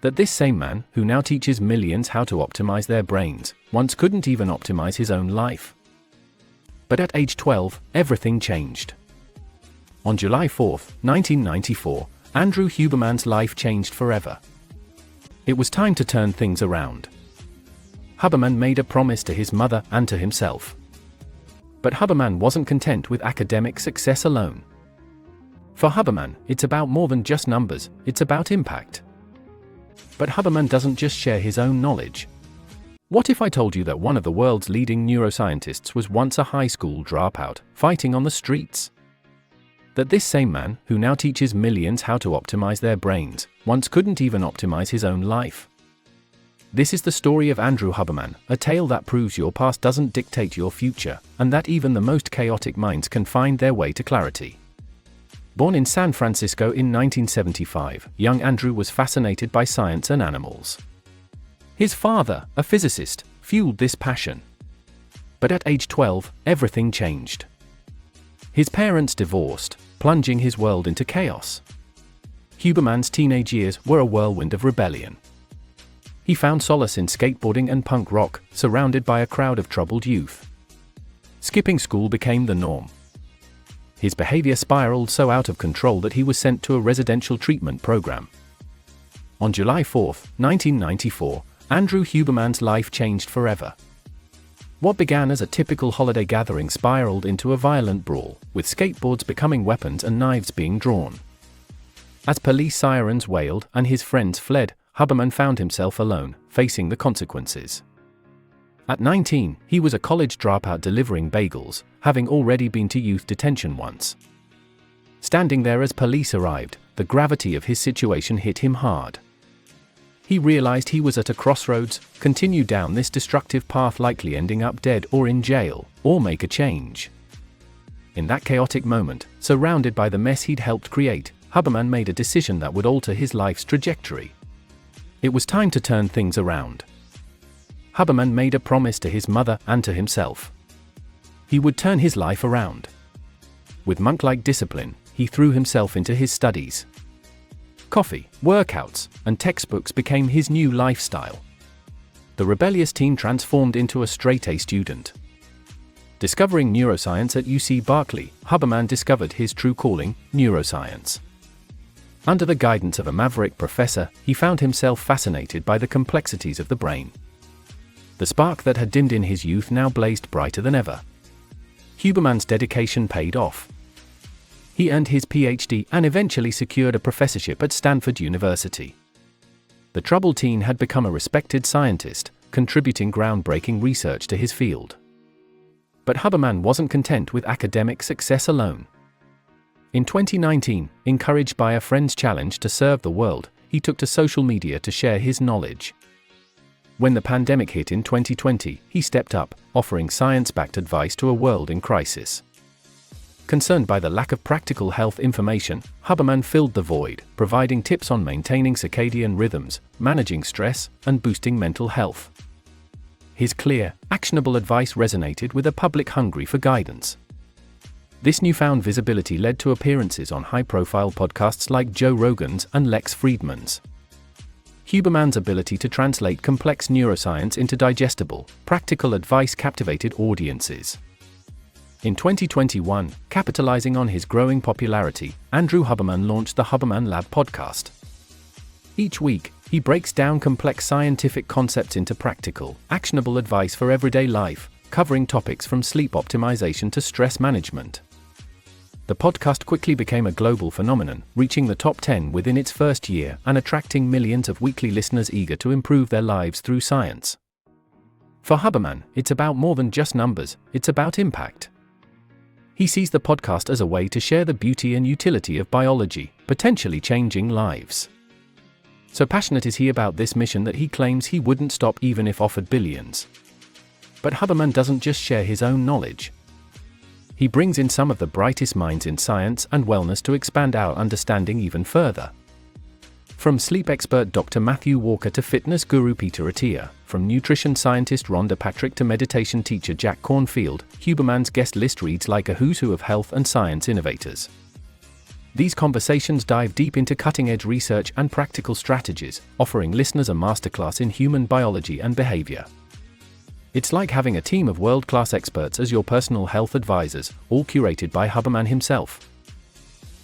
that this same man, who now teaches millions how to optimize their brains, once couldn't even optimize his own life. But at age 12, everything changed. On July 4, 1994, Andrew Huberman's life changed forever. It was time to turn things around. Huberman made a promise to his mother and to himself. But Huberman wasn't content with academic success alone. For Huberman, it's about more than just numbers, it's about impact. But Huberman doesn't just share his own knowledge. What if I told you that one of the world's leading neuroscientists was once a high school dropout, fighting on the streets? That this same man, who now teaches millions how to optimize their brains, once couldn't even optimize his own life? This is the story of Andrew Huberman, a tale that proves your past doesn't dictate your future, and that even the most chaotic minds can find their way to clarity. Born in San Francisco in 1975, young Andrew was fascinated by science and animals. His father, a physicist, fueled this passion. But at age 12, everything changed. His parents divorced, plunging his world into chaos. Huberman's teenage years were a whirlwind of rebellion. He found solace in skateboarding and punk rock, surrounded by a crowd of troubled youth. Skipping school became the norm. His behavior spiraled so out of control that he was sent to a residential treatment program. On July 4, 1994, Andrew Huberman's life changed forever. What began as a typical holiday gathering spiraled into a violent brawl, with skateboards becoming weapons and knives being drawn. As police sirens wailed and his friends fled, Huberman found himself alone, facing the consequences. At 19, he was a college dropout delivering bagels, having already been to youth detention once. Standing there as police arrived, the gravity of his situation hit him hard. He realized he was at a crossroads: continue down this destructive path, likely ending up dead or in jail, or make a change. In that chaotic moment, surrounded by the mess he'd helped create, Huberman made a decision that would alter his life's trajectory. It was time to turn things around. Huberman made a promise to his mother and to himself. He would turn his life around. With monk-like discipline, he threw himself into his studies. Coffee, workouts, and textbooks became his new lifestyle. The rebellious teen transformed into a straight-A student. Discovering neuroscience at UC Berkeley, Huberman discovered his true calling, neuroscience. Under the guidance of a maverick professor, he found himself fascinated by the complexities of the brain. The spark that had dimmed in his youth now blazed brighter than ever. Huberman's dedication paid off. He earned his PhD and eventually secured a professorship at Stanford University. The troubled teen had become a respected scientist, contributing groundbreaking research to his field. But Huberman wasn't content with academic success alone. In 2019, encouraged by a friend's challenge to serve the world, he took to social media to share his knowledge. When the pandemic hit in 2020, he stepped up, offering science-backed advice to a world in crisis. Concerned by the lack of practical health information, Huberman filled the void, providing tips on maintaining circadian rhythms, managing stress, and boosting mental health. His clear, actionable advice resonated with a public hungry for guidance. This newfound visibility led to appearances on high-profile podcasts like Joe Rogan's and Lex Fridman's. Huberman's ability to translate complex neuroscience into digestible, practical advice captivated audiences. In 2021, capitalizing on his growing popularity, Andrew Huberman launched the Huberman Lab podcast. Each week, he breaks down complex scientific concepts into practical, actionable advice for everyday life, covering topics from sleep optimization to stress management. The podcast quickly became a global phenomenon, reaching the top 10 within its first year and attracting millions of weekly listeners eager to improve their lives through science. For Huberman, it's about more than just numbers, it's about impact. He sees the podcast as a way to share the beauty and utility of biology, potentially changing lives. So passionate is he about this mission that he claims he wouldn't stop even if offered billions. But Huberman doesn't just share his own knowledge. He brings in some of the brightest minds in science and wellness to expand our understanding even further. From sleep expert Dr. Matthew Walker to fitness guru Peter Attia, from nutrition scientist Rhonda Patrick to meditation teacher Jack Cornfield, Huberman's guest list reads like a who's who of health and science innovators. These conversations dive deep into cutting-edge research and practical strategies, offering listeners a masterclass in human biology and behavior. It's like having a team of world-class experts as your personal health advisors, all curated by Huberman himself.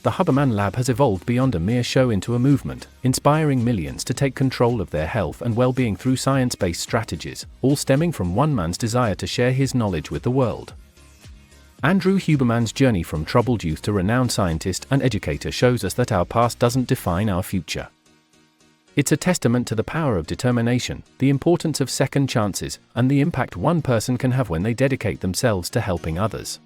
The Huberman Lab has evolved beyond a mere show into a movement, inspiring millions to take control of their health and well-being through science-based strategies, all stemming from one man's desire to share his knowledge with the world. Andrew Huberman's journey from troubled youth to renowned scientist and educator shows us that our past doesn't define our future. It's a testament to the power of determination, the importance of second chances, and the impact one person can have when they dedicate themselves to helping others.